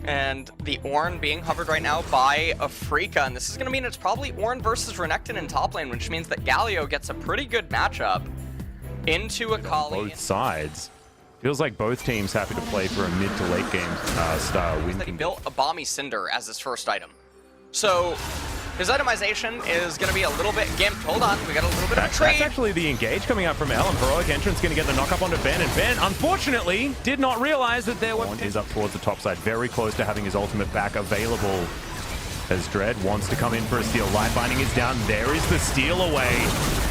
And the Ornn being hovered right now by Afreeca, and this is going to mean it's probably Ornn versus Renekton in top lane, which means that Galio gets a pretty good matchup into a Kali. Both sides. Feels like both teams happy to play for a mid to late game style win. He built a Balmy Cinder as his first item. So his itemization is going to be a little bit gimped. Hold on, we got a little bit of a trade. That's actually the engage coming up from Ellen. Heroic Entrance going to get the knock up onto Ben, and Ben, unfortunately, did not realize that there was... is up towards the top side, very close to having his ultimate back available. As Dread wants to come in for a steal. Light Binding is down. There is the steal away.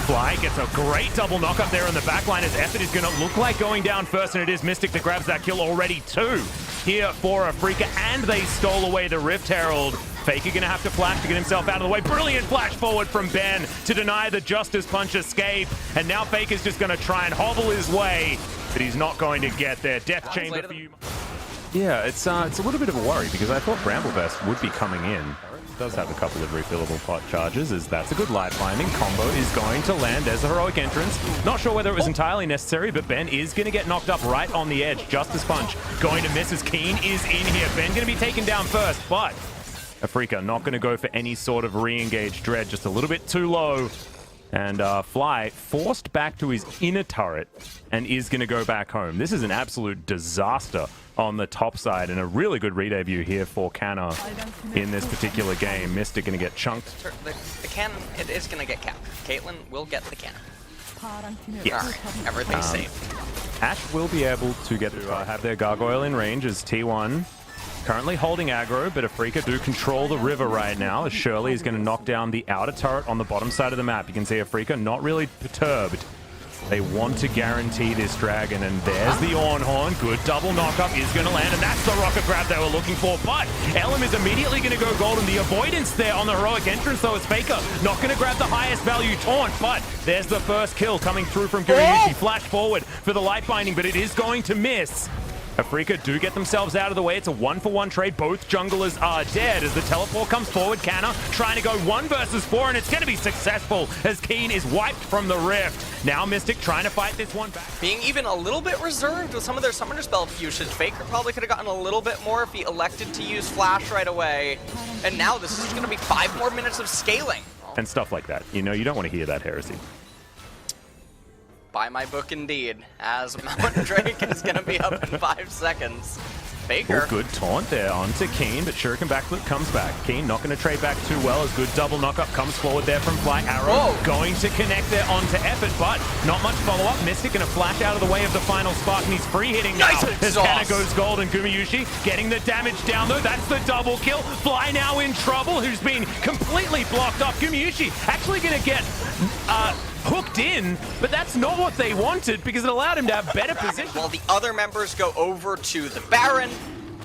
Fly gets a great double knock up there in the back line as Effort is going to look like going down first, and it is Mystic that grabs that kill already. 2 here for Afreeca, and they stole away the Rift Herald. Faker going to have to flash to get himself out of the way. Brilliant flash forward from Ben to deny the Justice Punch escape. And now Faker's just going to try and hobble his way, but he's not going to get there. Death Chamber for you. Yeah, it's a little bit of a worry because I thought Bramblevest would be coming in. Does have a couple of refillable pot charges, as that's a good light binding. Combo is going to land as a Heroic Entrance. Not sure whether it was entirely necessary, but Ben is going to get knocked up right on the edge. Justice Punch going to miss as Keen is in here. Ben going to be taken down first, but Afreeca not going to go for any sort of re-engage. Dread just a little bit too low. And Fly forced back to his inner turret and is going to go back home. This is an absolute disaster on the top side, and a really good re-debut here for Canna in this particular game. Mystic going to get chunked. The cannon, it is going to get capped. Caitlyn will get the cannon. Yes. All right, everything's safe. Ashe will be able to get to have their Gargoyle in range as T1 currently holding aggro, but Afreeca do control the river right now as Shirley is going to knock down the outer turret on the bottom side of the map. You can see Afreeca not really perturbed. They want to guarantee this dragon, and there's the Ornn Horn. Good double knockup is going to land, and that's the rocket grab they were looking for. But Elim is immediately going to go golden. The avoidance there on the Heroic Entrance, though, is Faker not going to grab the highest value taunt, but there's the first kill coming through from Guriushi. Flash forward for the light binding, but it is going to miss. Afreeca do get themselves out of the way. It's a 1-for-1 trade. Both junglers are dead as the teleport comes forward. Canna trying to go 1 versus 4, and it's going to be successful as Keen is wiped from the Rift. Now Mystic trying to fight this one back. Being even a little bit reserved with some of their Summoner Spell usage. Faker probably could have gotten a little bit more if he elected to use Flash right away. And now this is just going to be 5 more minutes of scaling. And stuff like that. You know, you don't want to hear that heresy. Buy my book indeed, as Mountain Drake is going to be up in 5 seconds. Faker. Ooh, good taunt there onto Keen, but Shuriken backflip comes back. Keen not going to trade back too well as good double knockup comes forward there from Fly. Arrow going to connect there onto Effort, but not much follow-up. Mystic going to flash out of the way of the final spark, and he's free hitting now. As Canna goes gold, and Gumayushi getting the damage down though. That's the double kill. Fly now in trouble, who's been completely blocked off. Gumayushi actually going to get hooked in, but that's not what they wanted because it allowed him to have better position. While the other members go over to the Baron,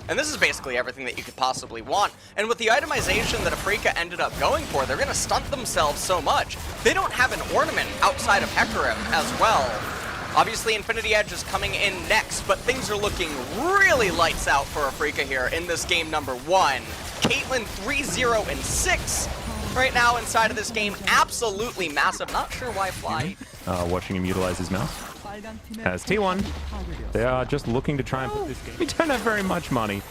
and this is basically everything that you could possibly want. And with the itemization that Afreeca ended up going for, they're going to stunt themselves so much. They don't have an ornament outside of Hecarim as well. Obviously, Infinity Edge is coming in next, but things are looking really lights out for Afreeca here in this game number 1. Caitlyn 3-0-6. Right now inside of this game, absolutely massive. Not sure why Fly. Watching him utilize his mouse. As T1, they are just looking to try and put this game. We don't have very much money.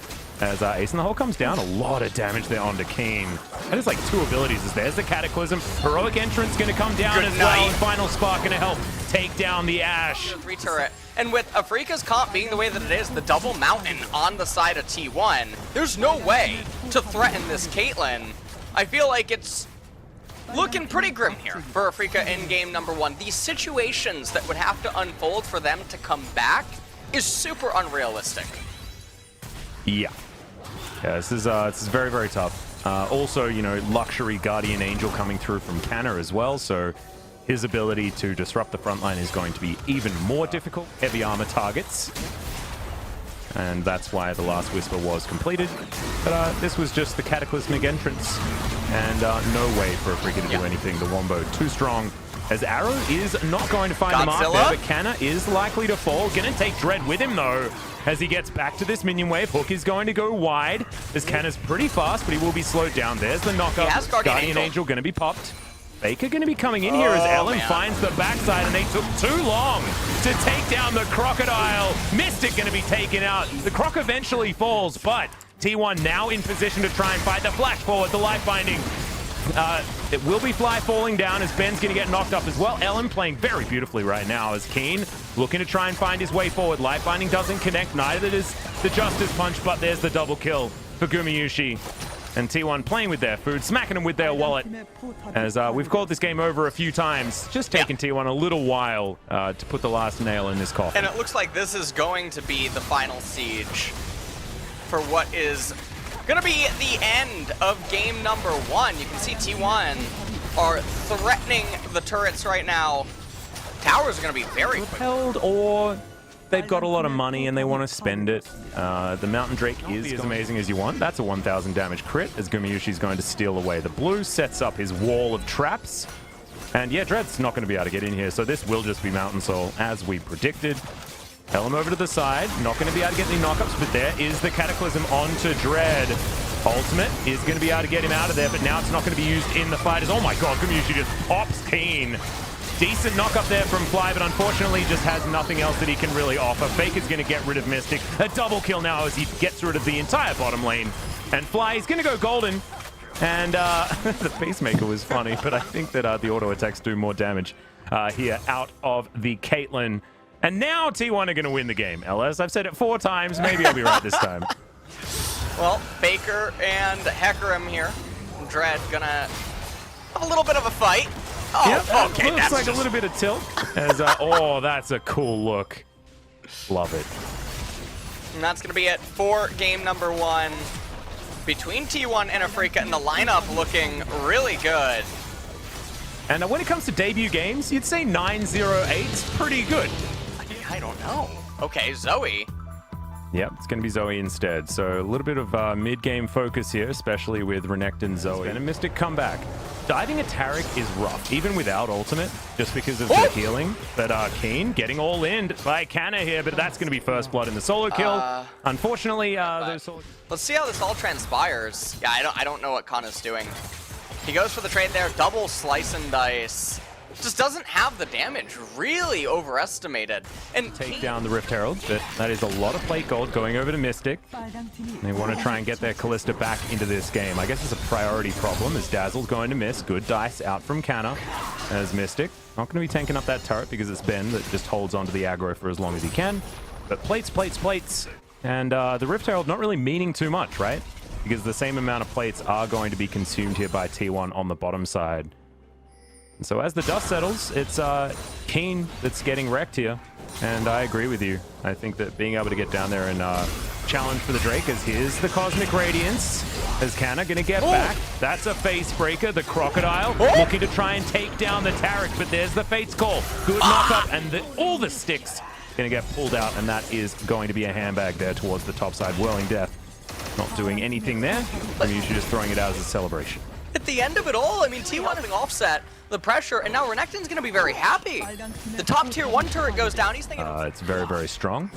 As Ace in the Hole comes down, a lot of damage there onto Keen. That is like 2 abilities. As there's the Cataclysm. Heroic Entrance going to come down as well. And Final Spark going to help take down the Ashe. Turret. And with Afreeca's comp being the way that it is, the double mountain on the side of T1, there's no way to threaten this Caitlyn. I feel like it's looking pretty grim here for Afreeca in game number 1. These situations that would have to unfold for them to come back is super unrealistic. Yeah, this is very, very tough. Also, you know, luxury Guardian Angel coming through from Canna as well, so his ability to disrupt the front line is going to be even more difficult. Heavy armor targets. And that's why the last Whisper was completed. But this was just the Cataclysmic entrance. And no way for Afreeca to do anything. The Wombo too strong. As Arrow is not going to find the mark there, but Canna is likely to fall. Gonna take Dread with him though. As he gets back to this minion wave, Hook is going to go wide. As Canna's pretty fast, but he will be slowed down. There's the knockup. Guardian Angel gonna be popped. Faker going to be coming in here as Ellen finds the backside, and they took too long to take down the Crocodile. Mystic going to be taken out. The Croc eventually falls, but T1 now in position to try and fight the flash forward, the life binding. It will be Fly falling down as Ben's going to get knocked up as well. Ellen playing very beautifully right now as Keen looking to try and find his way forward. Life binding doesn't connect, neither does the Justice Punch, but there's the double kill for Gumayusi. And T1 playing with their food, smacking them with their wallet. As we've called this game over a few times, just taking T1 a little while to put the last nail in this coffin. And it looks like this is going to be the final siege for what is going to be the end of game number 1. You can see T1 are threatening the turrets right now. Towers are going to be very quick. Held, or they've got a lot of money and they want to spend it. The Mountain Drake is as amazing as you want. That's a 1,000 damage crit as Gumayusi's going to steal away the blue, sets up his wall of traps. And yeah, Dread's not going to be able to get in here, so this will just be Mountain Soul as we predicted. Helm over to the side, not going to be able to get any knockups, but there is the Cataclysm onto Dread. Ultimate is going to be able to get him out of there, but now it's not going to be used in the fight. Oh my god, Gumayusi just pops Keen. Decent knock up there from Fly, but unfortunately just has nothing else that he can really offer. Faker's going to get rid of Mystic. A double kill now as he gets rid of the entire bottom lane. And Fly is going to go golden. And the Peacemaker was funny, but I think that the auto attacks do more damage here out of the Caitlyn. And now T1 are going to win the game. LS, I've said it 4 times. Maybe I'll be right this time. Well, Faker and Hecarim here. Dread gonna have a little bit of a fight. Oh, yep, okay, looks like a little bit of tilt. As, oh, that's a cool look. Love it. And that's gonna be it for game number 1 between T1 and Afreeca, and the lineup looking really good. And when it comes to debut games, you'd say 9-0-8's pretty good. I don't know. Okay, Zoe. Yep, it's going to be Zoe instead. So a little bit of mid-game focus here, especially with Renekton Zoe. And a Mystic comeback. Diving a Taric is rough, even without ultimate, just because of the healing. But Keen getting all in by Canna here, but that's going to be first blood in the solo kill. Unfortunately, those solo... Let's see how this all transpires. Yeah, I don't know what Kana's doing. He goes for the trade there, double slice and dice. Just doesn't have the damage, really overestimated. And take down the Rift Herald, but that is a lot of plate gold going over to Mystic. They want to try and get their Callista back into this game. I guess it's a priority problem as Dazzle's going to miss. Good dice out from Canna as Mystic. Not going to be tanking up that turret because it's Ben that just holds onto the aggro for as long as he can. But plates, plates, plates. And the Rift Herald not really meaning too much, right? Because the same amount of plates are going to be consumed here by T1 on the bottom side. And so as the dust settles, it's Keen that's getting wrecked here. And I agree with you. I think that being able to get down there and challenge for the Drake, as here's the Cosmic Radiance. Is Canna going to get back? That's a face breaker. The Crocodile looking to try and take down the Taric, but there's the Fate's Call. Good knock-up, and all the sticks going to get pulled out, and that is going to be a handbag there towards the top side. Whirling Death not doing anything there. I'm usually just throwing it out as a celebration. At the end of it all, I mean, T1 having offset the pressure, and now Renekton's going to be very happy. The top tier 1 turret goes down. He's thinking... it's very, very strong.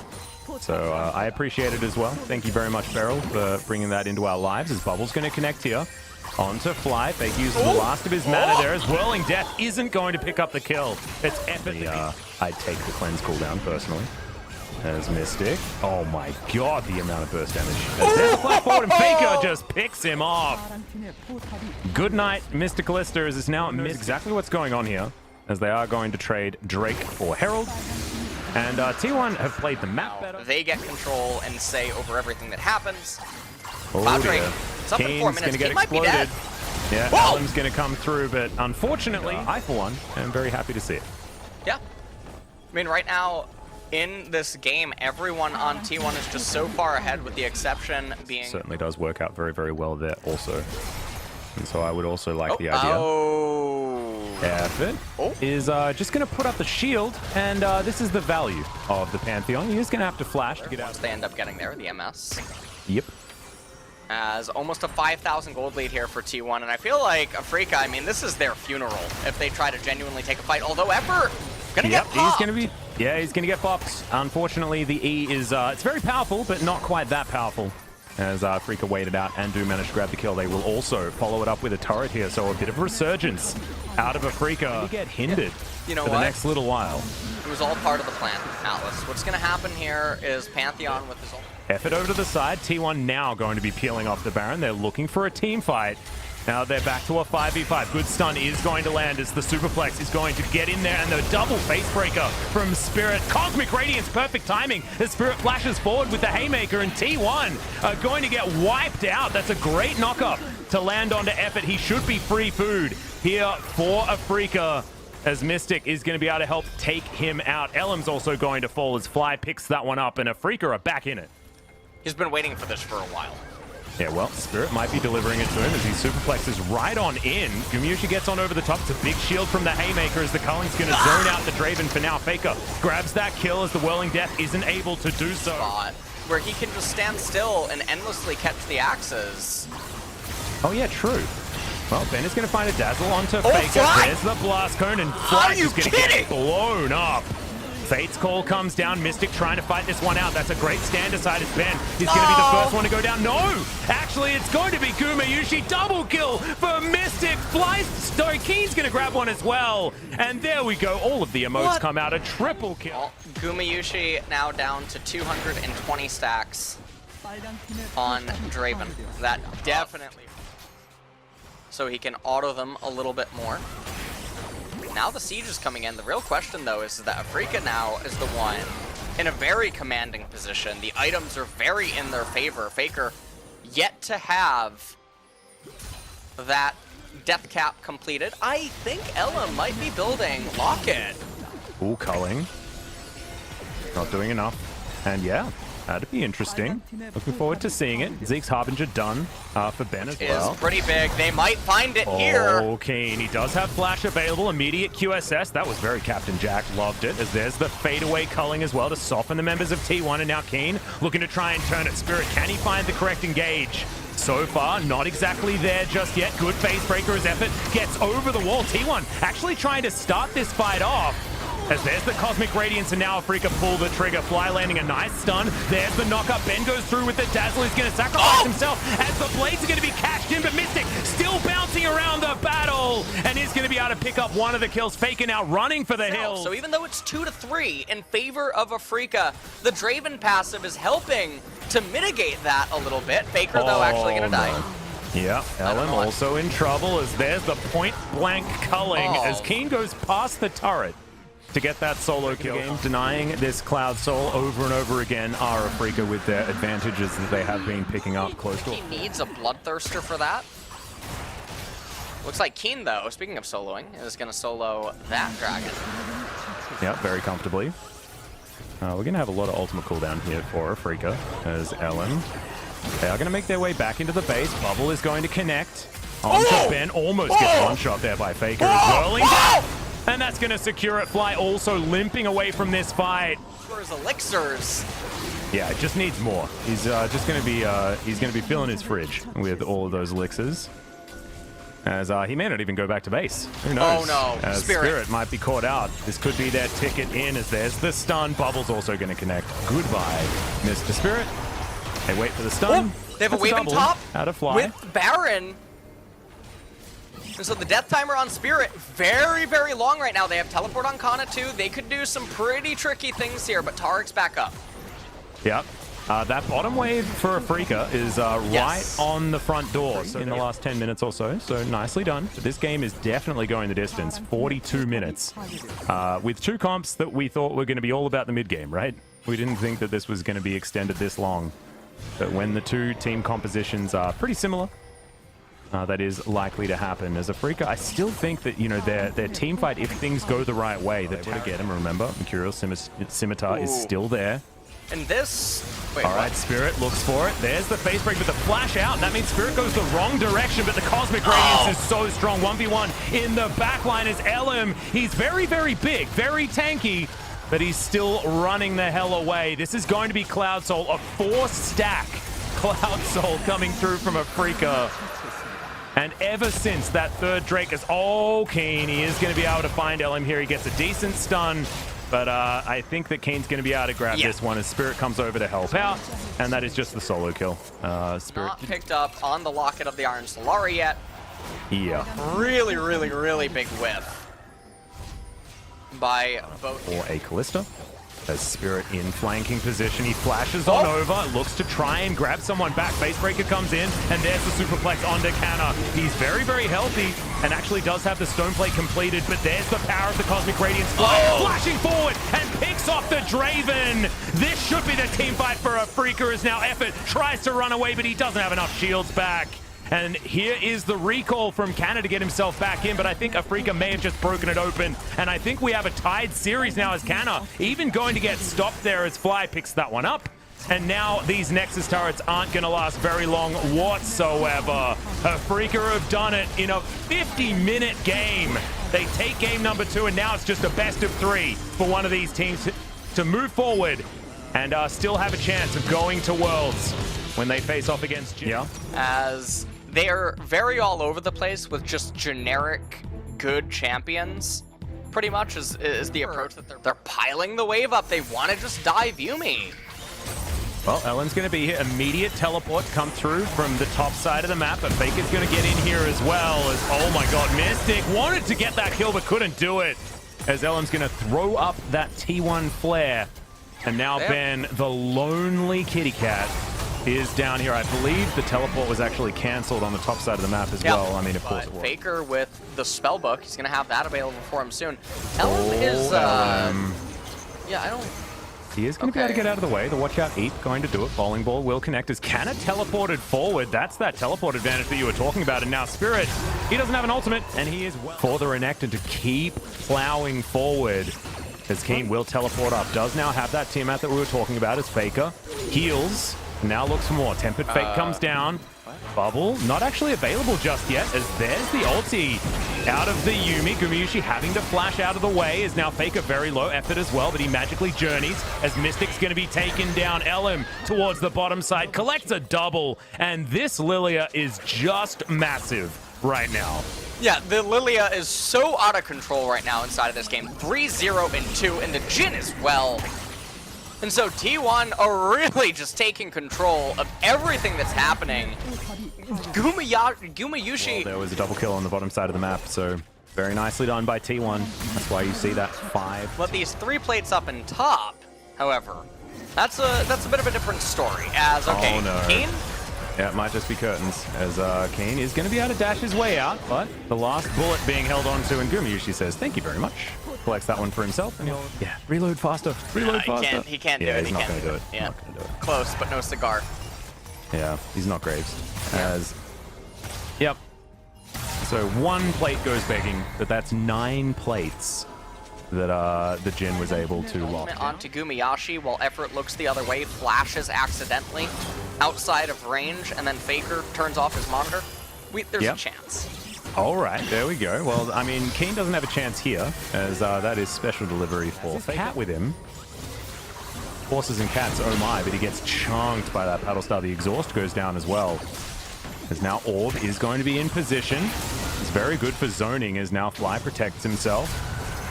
So I appreciate it as well. Thank you very much, Beryl, for bringing that into our lives as Bubble's going to connect here. Onto Fly. Fake uses the last of his mana there as Whirling Death isn't going to pick up the kill. It's epic. I'd take the cleanse cooldown personally. As Mystic. Oh my god, the amount of burst damage. There's a flat forward and Faker just picks him off. Good night, Mr. Callista, as it's now exactly what's going on here, as they are going to trade Drake for Herald. And T1 have played the map better. They get control and say over everything that happens. Oh Drake, it's up in 4 minutes. Gonna get He might be dead. Yeah, Alan's going to come through, but unfortunately, I for one am very happy to see it. Yeah. I mean, right now, in this game, everyone on T1 is just so far ahead, with the exception being... Certainly does work out very, very well there also. And so I would also like the idea. Effort is just going to put up the shield, and this is the value of the Pantheon. You're just going to have to flash to get out. They end up getting there, the MS. Yep. As almost a 5,000 gold lead here for T1, and I feel like Afreeca, I mean, this is their funeral if they try to genuinely take a fight, although Effort gonna get popped. He's gonna get popped. Unfortunately, the E is it's very powerful, but not quite that powerful. as Afreeca waited out and do manage to grab the kill. They will also follow it up with a turret here, so a bit of a resurgence out of Afreeca. Get hindered you know for what? the next little while. It was all part of the plan, Atlas. What's going to happen here is Pantheon with his own... Effort over to the side. T1 now going to be peeling off the Baron. They're looking for a team fight. Now they're back to a 5v5. Good stun is going to land as the Superplex is going to get in there, and the double face breaker from Spirit. Cosmic Radiance, perfect timing as Spirit flashes forward with the Haymaker, and T1 are going to get wiped out. That's a great knock-up to land onto Effort. He should be free food here for Afreeca, as Mystic is going to be able to help take him out. Elam's also going to fall as Fly picks that one up, and Afreeca are back in it. He's been waiting for this for a while. Yeah, well, Spirit might be delivering it to him as he superplexes right on in. Gumyushi gets on over the top. It's a big shield from the Haymaker as the Culling's going to zone out the Draven for now. Faker grabs that kill as the Whirling Death isn't able to do so. Spot where he can just stand still and endlessly catch the axes. Oh, yeah, true. Well, Ben is going to find a dazzle onto Faker. Fly! There's the blast cone, and Fly is going to get blown up. Fate's call comes down. Mystic trying to fight this one out. That's a great stand aside as Ben is going to be the first one to go down. No! Actually, it's going to be Gumayushi. Double kill for Mystic. Flies. Sorry, Keen's going to grab one as well. And there we go. All of the emotes come out. A triple kill. Well, Gumayushi now down to 220 stacks on Draven. That definitely... So he can auto them a little bit more. Now the siege is coming in. The real question, though, is that Afreeca now is the one in a very commanding position. The items are very in their favor. Faker yet to have that death cap completed. I think Elam might be building Locket. Ooh, culling. Not doing enough. And yeah, that'd be interesting. Looking forward to seeing it. Zeke's Harbinger done for Ben as well. Is pretty big. They might find it here. Oh, Keen. He does have flash available. Immediate QSS. That was very Captain Jack. Loved it. As there's the fadeaway culling as well to soften the members of T1. And now Keen looking to try and turn it. Spirit, can he find the correct engage? So far, not exactly there just yet. Good face breaker as Effort gets over the wall. T1 actually trying to start this fight off. As there's the Cosmic Radiance, and now Afreeca pull the trigger. Fly landing a nice stun. There's the knockup. Ben goes through with the dazzle. He's going to sacrifice himself as the blades are going to be cashed in, but Mystic still bouncing around the battle and is going to be able to pick up one of the kills. Faker now running for the hill. So even though it's 2-3 in favor of Afreeca, the Draven passive is helping to mitigate that a little bit. Faker, though, actually going to die. Yeah, Elam also in trouble as there's the point-blank culling as Keen goes past the turret to get that solo kill. Game denying this Cloud Soul over and over again are Afreeca with their advantages that they have been picking up close to. He needs a Bloodthirster for that. Looks like Keen, though, speaking of soloing, is going to solo that dragon. Yeah, very comfortably. We're going to have a lot of ultimate cooldown here for Afreeca as Ellen. They are going to make their way back into the base. Bubble is going to connect onto Ben. Almost gets one shot there by Faker. Whirling Death. And that's going to secure it. Fly also limping away from this fight. For his elixirs. Yeah, it just needs more. He's just going to be he's going to be filling his fridge with all of those elixirs. As he may not even go back to base. Who knows? Oh no, as Spirit might be caught out. This could be their ticket in as there's the stun. Bubble's also going to connect. Goodbye, Mr. Spirit. They wait for the stun. They have a wave in top out of Fly. with Baron. And so the death timer on Spirit, very, very long right now. They have teleport on Kana too. They could do some pretty tricky things here, but Tarek's back up. Yep. That bottom wave for Afreeca is right on the front door in the last 10 minutes or so. So nicely done. But this game is definitely going the distance. 42 minutes. With two comps that we thought were going to be all about the mid game, right? We didn't think that this was going to be extended this long. But when the two team compositions are pretty similar, that is likely to happen. As Afreeca, I still think that, you know, their team fight, if things go the right way, they're able to get him. Remember, Mercurial Scimitar is still there. And this... Wait, all right, Spirit looks for it. There's the face break with the flash out. That means Spirit goes the wrong direction, but the Cosmic Radiance is so strong. 1v1 in the backline is Elam. He's very, very big, very tanky, but he's still running the hell away. This is going to be Cloud Soul, a 4-stack Cloud Soul coming through from Afreeca. And ever since that third Drake is all keen, he is going to be able to find Elam here. He gets a decent stun But I think that Kane's going to be able to grab this one as Spirit comes over to help out. And that is just the solo kill. Spirit not picked up on the Locket of the Iron Solari yet. Yeah. Really, really, really big whiff by both. Or a Callista. As Spirit in flanking position, he flashes on over, looks to try and grab someone back. Facebreaker comes in, and there's the superplex onto Canna. He's very, very healthy, and actually does have the stone plate completed, but there's the power of the Cosmic Radiance flashing forward, and picks off the Draven. This should be the team fight for Afreeca, as now Effort tries to run away, but he doesn't have enough shields back. And here is the recall from Canna to get himself back in, but I think Afreeca may have just broken it open. And I think we have a tied series now as Canna even going to get stopped there as Fly picks that one up. And now these Nexus turrets aren't going to last very long whatsoever. Afreeca have done it in a 50-minute game. They take game number 2, and now it's just a best of 3 for one of these teams to move forward and still have a chance of going to Worlds when they face off against Jin. Yeah. As they are very all over the place with just generic good champions, pretty much is the approach that they're piling the wave up. They want to just dive Yuumi. Well, Ellen's going to be here. Immediate teleport come through from the top side of the map, but Faker's going to get in here as well. As, oh my god, Mystic wanted to get that kill but couldn't do it. As Ellen's going to throw up that T1 flare. And now Ben, the lonely kitty cat, is down here. I believe the teleport was actually cancelled on the top side of the map as well. I mean, of course it was. Faker with the spellbook, he's going to have that available for him soon. Ellen is, yeah, I don't... He is going to be able to get out of the way. The Watch Out Eat going to do it. Bowling Ball will connect as Canna teleported forward. That's that teleport advantage that you were talking about. And now Spirit, he doesn't have an ultimate, and he is for the Renekton to keep plowing forward. As Keen will teleport up. Does now have that Tiamat that we were talking about as Faker. Heals. Now looks for more. Tempered Fate comes down. Bubble, not actually available just yet, as there's the ulti out of the Yuumi. Gumayusi having to flash out of the way, is now Faker very low effort as well, but he magically journeys as Mystic's going to be taken down. Elim towards the bottom side, collects a double, and this Lilia is just massive right now. Yeah, the Lilia is so out of control right now inside of this game. 3-0 and 2, and the Jin as well. And so T1 are really just taking control of everything that's happening. Gumayusi... Well, there was a double kill on the bottom side of the map, so very nicely done by T1. That's why you see that 5. But these 3 plates up in top, however, that's a bit of a different story. As, okay, oh, no. Kane? Yeah, it might just be curtains, as Kane is going to be able to dash his way out, but the last bullet being held onto, and Gumayusi says, thank you very much. Collects that one for himself, and he'll, reload faster, reload faster. He can't do it. He's not going to do it. Yeah, not gonna do it. Close, but no cigar. Yeah, he's not Graves. As, yep. So 1 plate goes begging, but that's 9 plates that the Jin was able to lock. Onto Gumayusi while Effort looks the other way, flashes accidentally outside of range, and then Faker turns off his monitor. There's a chance. All right, there we go. Well, I mean, Keen doesn't have a chance here, as that is special delivery for Faker. Cat with him. Horses and cats, oh my, but he gets chunked by that paddle star. The exhaust goes down as well. As now Orb is going to be in position. It's very good for zoning, as now Fly protects himself.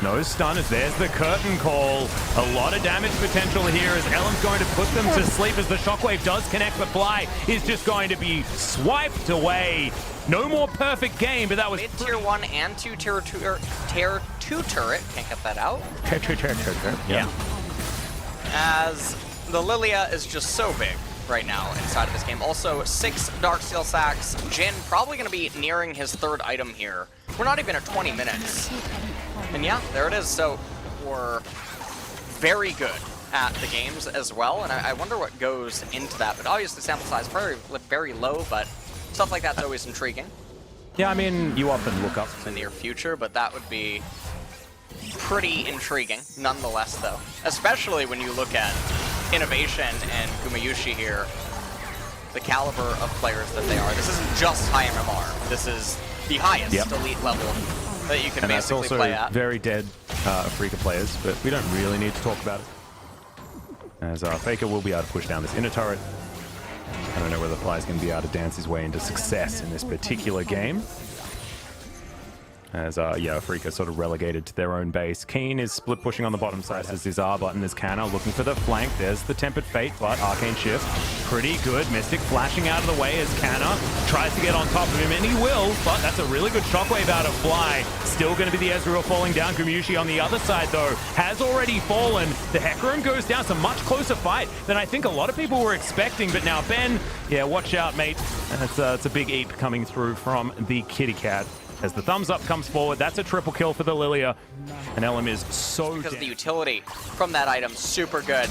No stun, as there's the curtain call. A lot of damage potential here as Ellen's going to put them to sleep as the shockwave does connect, but Fly is just going to be swiped away. No more perfect game, but that was mid-tier 1 and 2 tier 2 turret. Can't get that out. Yeah. As the Lilia is just so big right now inside of this game. Also, 6 Darksteel sacks. Jin probably going to be nearing his 3rd item here. We're not even at 20 minutes. And yeah, there it is. So we're very good at the games as well, and I wonder what goes into that. But obviously sample size very low, but stuff like that's always intriguing. Yeah, I mean, you often look up in the near future, but that would be pretty intriguing nonetheless, though. Especially when you look at Innovation and Gumayusi here, the caliber of players that they are. This isn't just high MMR. This is the highest elite level that you can basically play at. Very dead Afreeca players, but we don't really need to talk about it. As Faker will be able to push down this inner turret. I don't know whether Fly's going to be able to dance his way into success in this particular game. As, yeah, Afreeca sort of relegated to their own base. Keen is split pushing on the bottom side as his R button is Canna looking for the flank. There's the Tempered Fate, but Arcane Shift. Pretty good. Mystic flashing out of the way as Canna tries to get on top of him, and he will, but that's a really good shockwave out of Fly. Still going to be the Ezreal falling down. Gumayusi on the other side, though, has already fallen. The Hecarim goes down. It's a much closer fight than I think a lot of people were expecting, but now Ben, yeah, watch out, mate. It's a big eep coming through from the kitty cat. As the thumbs up comes forward, that's a triple kill for the Lilia. And LM is so because the utility from that item, super good.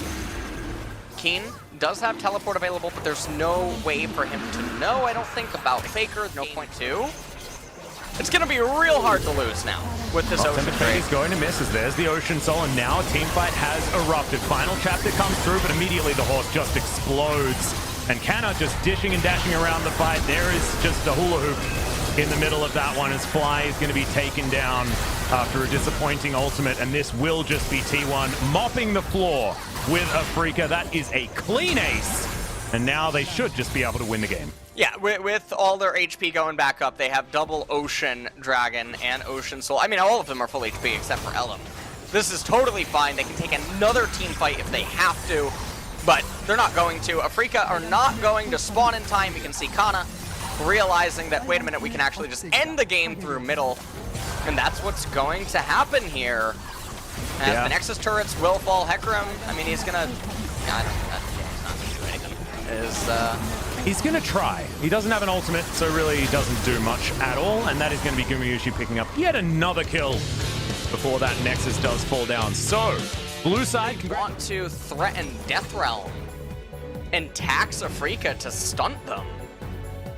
Keen does have teleport available, but there's no way for him to know, I don't think, about Faker, no point to. It's going to be real hard to lose now with this Ocean trade. He's going to miss as there's the Ocean Soul, and now a team fight has erupted. Final chapter comes through, but immediately the horse just explodes. And Canna just dishing and dashing around the fight. There is just a hula hoop in the middle of that one as Fly is going to be taken down after a disappointing ultimate, and this will just be T1 mopping the floor with Afreeca. That is a clean ace, and now they should just be able to win the game. Yeah, with all their HP going back up, they have double Ocean Dragon and Ocean Soul. I mean, all of them are full HP except for Ellum. This is totally fine. They can take another team fight if they have to, but they're not going to. Afreeca are not going to spawn in time. You can see Kana realizing that, wait a minute, we can actually just end the game through middle. And that's what's going to happen here. As the Nexus turrets will fall. Hecarim, I mean, he's gonna... I don't know, he's not gonna do anything. He's gonna try. He doesn't have an ultimate, so really he doesn't do much at all. And that is gonna be Gumayusi picking up yet another kill before that Nexus does fall down. So, blue side can want to threaten Death Realm and tax Afreeca to stunt them.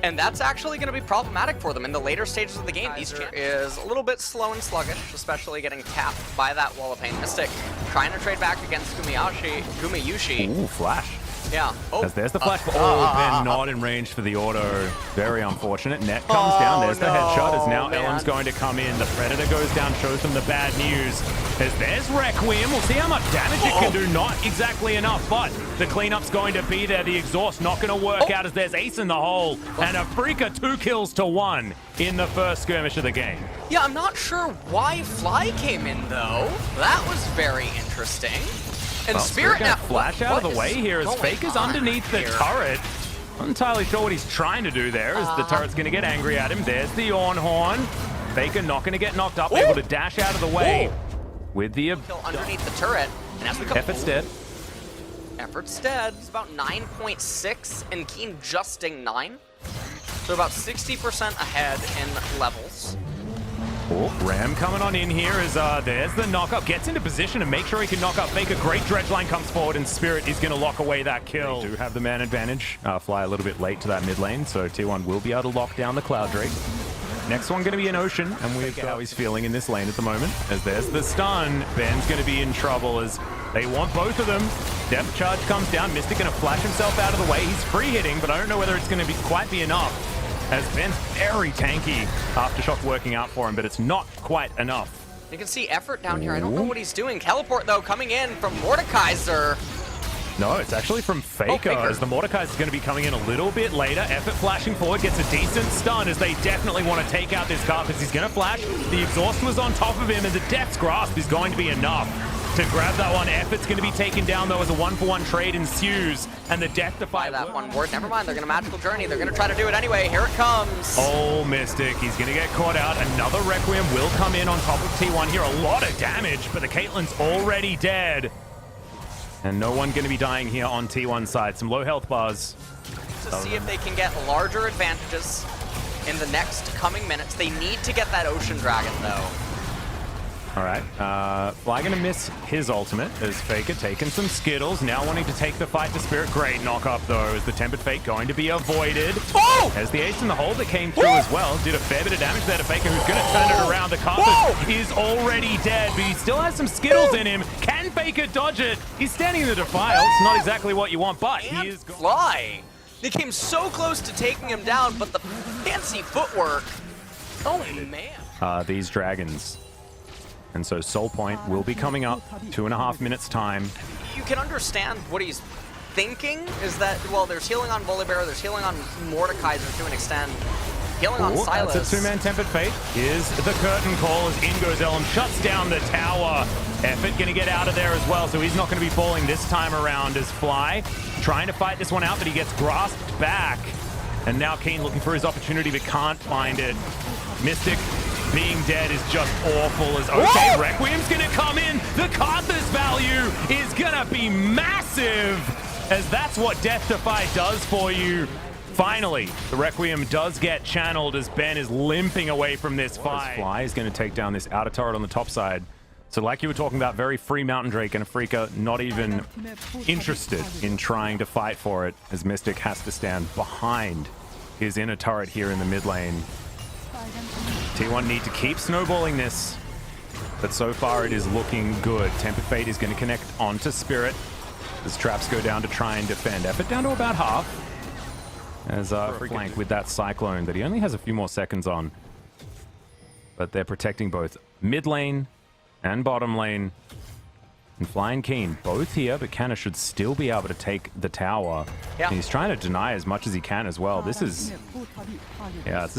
And that's actually going to be problematic for them in the later stages of the game. Easter is a little bit slow and sluggish, especially getting tapped by that Wall of Pain. Mystic trying to trade back against Gumayusi. Ooh, flash. Yeah. Oh, as there's the flash. Ben not in range for the auto. Very unfortunate. Net comes down. There's the headshot. As now Ellen's going to come in. The Predator goes down, shows them the bad news. As there's Requiem. We'll see how much damage it can do. Not exactly enough, but the cleanup's going to be there. The exhaust not going to work out as there's Ace in the hole. And Afreeca 2 kills to 1 in the first skirmish of the game. Yeah, I'm not sure why Fly came in, though. That was very interesting. And Spirit now flash out of the way here as Fake is underneath the turret. Not entirely sure what he's trying to do there as the turret's going to get angry at him. There's the Ornhorn. Faker not going to get knocked up, able to dash out of the way with the kill underneath the turret. And as we come Effort's dead. Effort's dead. It's about 9.6 and Keen justing 9. So about 60% ahead in levels. Oh, Ram coming on in here as there's the knockup. Gets into position to make sure he can knock up Faker. Great dredge line comes forward and Spirit is going to lock away that kill. They do have the man advantage. Fly a little bit late to that mid lane, so T1 will be able to lock down the Cloud Drake. Next one going to be an Ocean, and we've got how he's feeling in this lane at the moment. As there's the stun, Ben's going to be in trouble as they want both of them. Depth charge comes down. Mystic going to flash himself out of the way. He's free hitting, but I don't know whether it's going to be quite be enough. As Ben's very tanky, Aftershock working out for him, but it's not quite enough. You can see effort down here. I don't know what he's doing. Teleport, though, coming in from Mordekaiser. No, it's actually from Faker, as the Mordekaiser is going to be coming in a little bit later. Effort flashing forward, gets a decent stun as they definitely want to take out this car because he's going to flash. The exhaust was on top of him, and the Death's Grasp is going to be enough to grab that one. Effort's going to be taken down, though, as a 1-for-1 trade ensues, and the Death Defy that one word. Never mind, they're going to Magical Journey. They're going to try to do it anyway. Here it comes. Oh, Mystic. He's going to get caught out. Another Requiem will come in on top of T1 here. A lot of damage, but the Caitlyn's already dead. And no one going to be dying here on T1 side. Some low health bars. To see if they can get larger advantages in the next coming minutes. They need to get that Ocean Dragon, though. All right, Fly gonna miss his ultimate as Faker taking some Skittles, now wanting to take the fight to Spirit. Great knock up though, as the Tempered Fate going to be avoided. As the ace in the hole that came through as well, did a fair bit of damage there to Faker, who's gonna turn it around. The Carthus is already dead, but he still has some Skittles in him. Can Faker dodge it? He's standing in the Defile. It's not exactly what you want, but he is gone. Fly. They came so close to taking him down, but the fancy footwork. Oh man. These dragons. And so Soul Point will be coming up, 2.5 minutes time. You can understand what he's thinking is that, well, there's healing on Volibear, there's healing on Mordekaiser to an extent. healing on Silas. That's a two-man Tempered Fate. Here's the curtain call as in goes Elm, shuts down the tower. Effort going to get out of there as well, so he's not going to be falling this time around as Fly trying to fight this one out, but he gets grasped back. And now Keen looking for his opportunity, but can't find it. Mystic being dead is just awful as okay, Requiem's going to come in. The Karthus value is going to be massive, as that's what Death Defy does for you. Finally, the Requiem does get channeled as Ben is limping away from this fight. Fly is going to take down this outer turret on the top side. So like you were talking about, very free Mountain Drake, and Afreeca not even interested in trying to fight for it, as Mystic has to stand behind his inner turret here in the mid lane. T1 need to keep snowballing this, but so far it is looking good. Tempered Fate is going to connect onto Spirit as traps go down to try and defend. Effort down to about half. As flank with that Cyclone that he only has a few more seconds on. But they're protecting both mid lane and bottom lane. And Flying Keen both here, but Canna should still be able to take the tower. Yeah. And he's trying to deny as much as he can as well. This is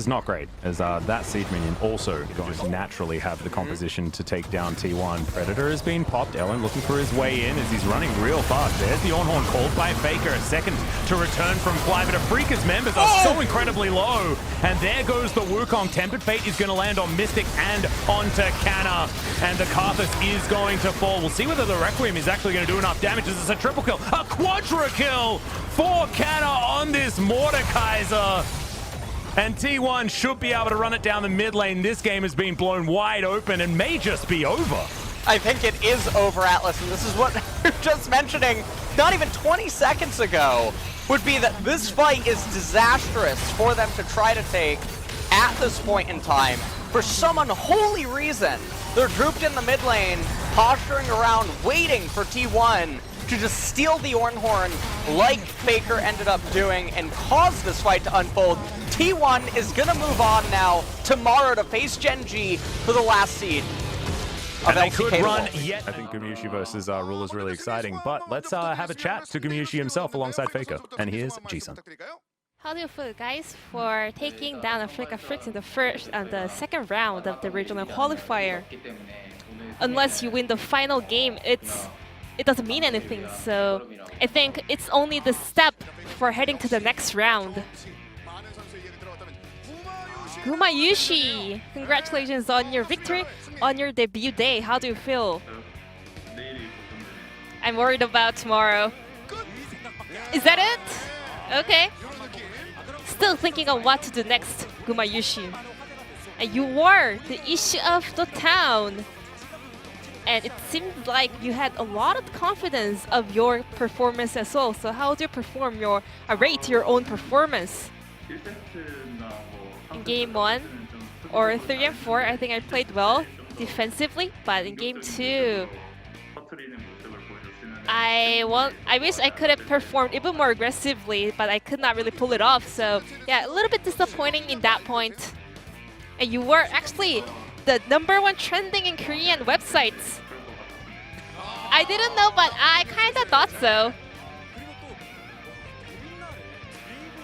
not great, as that Siege Minion also going to naturally have the composition to take down T1. Predator has been popped. Ellen looking for his way in as he's running real fast. There's the Ornhorn called by Faker. A second to return from Fly, but Afreeca's members are so incredibly low. And there goes the Wukong. Tempered Fate is going to land on Mystic and onto Canna. And the Karthus is going to fall. We'll see whether the Requiem is actually going to do enough damage. This is a triple kill, a quadra kill for Canna on this Mordekaiser. And T1 should be able to run it down the mid lane. This game has been blown wide open and may just be over. I think it is over, Atlas, and this is what we were just mentioning not even 20 seconds ago, would be that this fight is disastrous for them to try to take at this point in time. For some unholy reason, they're grouped in the mid lane, posturing around, waiting for T1 to just steal the Ornhorn like Faker ended up doing and cause this fight to unfold. T1 is going to move on now tomorrow to face Gen G for the last seed. And they could run yet. I think Gumushi versus Rule is really exciting, but let's have a chat to Gumushi himself alongside Faker. And here's G-Sun. How do you feel, guys, for taking down Afreeca Freecs in the first and the second round of the regional qualifier? Unless you win the final game, it doesn't mean anything. So I think it's only the step for heading to the next round. Gumayushi, congratulations on your victory on your debut day. How do you feel? I'm worried about tomorrow. Is that it? Okay. Still thinking of what to do next, Gumayushi. And you were the issue of the town. And it seemed like you had a lot of confidence of your performance as well. So how do you perform rate your own performance? In game 1 or 3 and 4, I think I played well defensively, but in game 2, I wish I could have performed even more aggressively, but I could not really pull it off. So yeah, a little bit disappointing in that point. And you were actually the #1 trending in Korean websites. I didn't know, but I kind of thought so.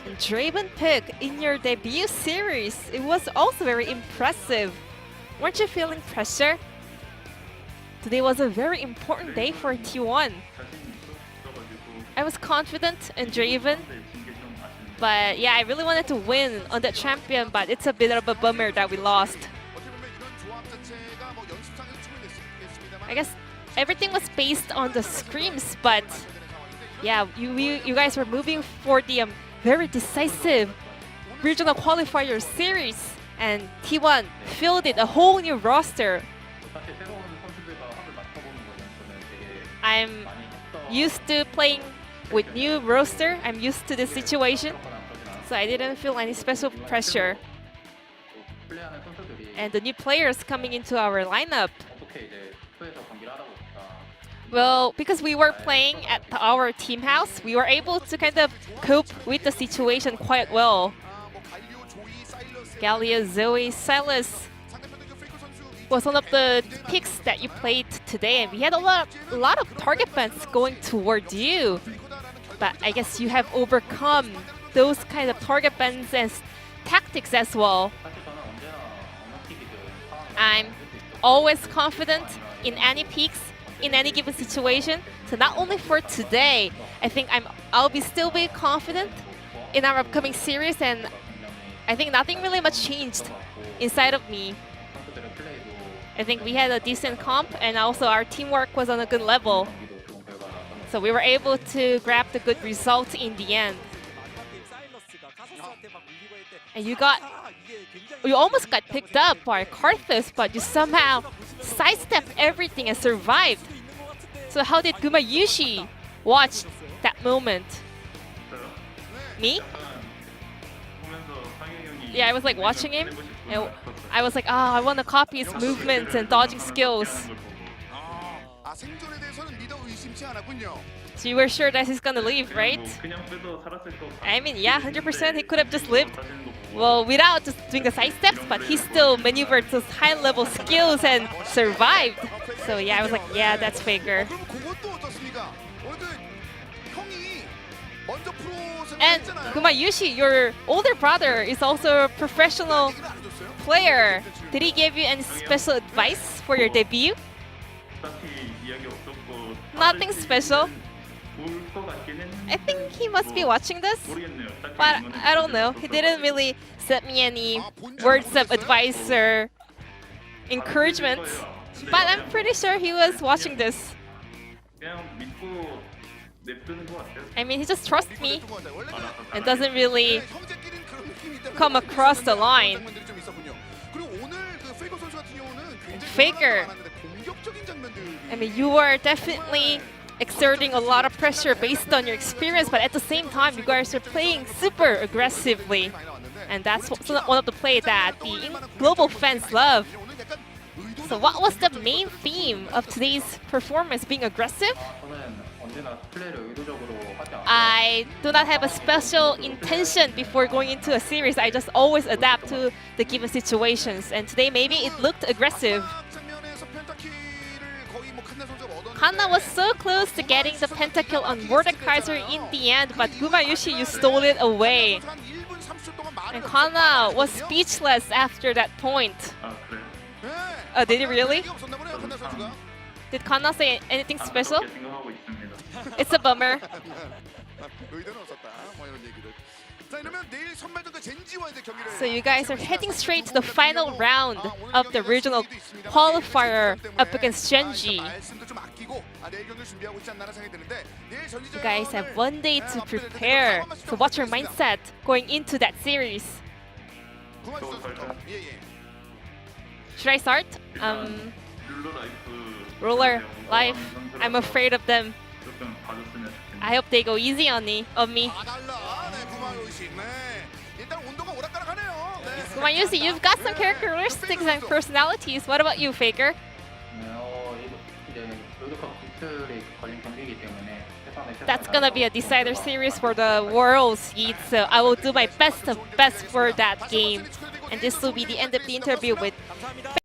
And Draven pick in your debut series, it was also very impressive. Weren't you feeling pressure? Today was a very important day for T1. I was confident in Draven, but yeah, I really wanted to win on that champion, but it's a bit of a bummer that we lost. I guess everything was based on the screams, but yeah, you guys were moving for the very decisive regional qualifier series, and T1 fielded a whole new roster. I'm used to playing with new roster. I'm used to this situation, so I didn't feel any special pressure. And the new players coming into our lineup. Well, because we were playing at our team house, we were able to kind of cope with the situation quite well. Gallia, Zoe, Silas was one of the picks that you played today, and we had a lot of target bans going toward you. But I guess you have overcome those kind of target bans and tactics as well. I'm always confident in any peaks, in any given situation. So not only for today, I think I'll be still be confident in our upcoming series, and I think nothing really much changed inside of me. I think we had a decent comp, and also our teamwork was on a good level. So we were able to grab the good result in the end. And you almost got picked up by Karthus, but you somehow sidestepped everything and survived. So how did Gumayushi watch that moment? Me? Yeah, I was like watching him, and I was like, I want to copy his movements and dodging skills. So you were sure that he's gonna leave, right? I mean, yeah, 100% he could have just lived. Well, without just doing the side steps, but he still maneuvered those high-level skills and survived. So yeah, I was like, yeah, that's Faker. And Gumayushi, your older brother, is also a professional player. Did he give you any special advice for your debut? Nothing special. I think he must be watching this, but I don't know. He didn't really send me any words of advice or encouragement, but I'm pretty sure he was watching this. I mean, he just trusts me and doesn't really come across the line. And Faker, I mean, you are definitely exerting a lot of pressure based on your experience, but at the same time, you guys are playing super aggressively. And that's one of the plays that the global fans love. So what was the main theme of today's performance? Being aggressive? I do not have a special intention before going into a series. I just always adapt to the given situations. And today maybe it looked aggressive. Kanna was so close to getting the pentakill on Mordekaiser in the end, but Gumayushi, you stole it away. And Kanna was speechless after that point. Did he really? Did Kanna say anything special? It's a bummer. So you guys are heading straight to the final round of the regional qualifier up against Genji. You guys have one day to prepare. So what's your mindset going into that series? Should I start? Ruler Life. I'm afraid of them. I hope they go easy on me. Gumayushi, you've got some characteristics and personalities. What about you, Faker? That's gonna be a decider series for the Worlds Heat, so I will do my best for that game. And this will be the end of the interview with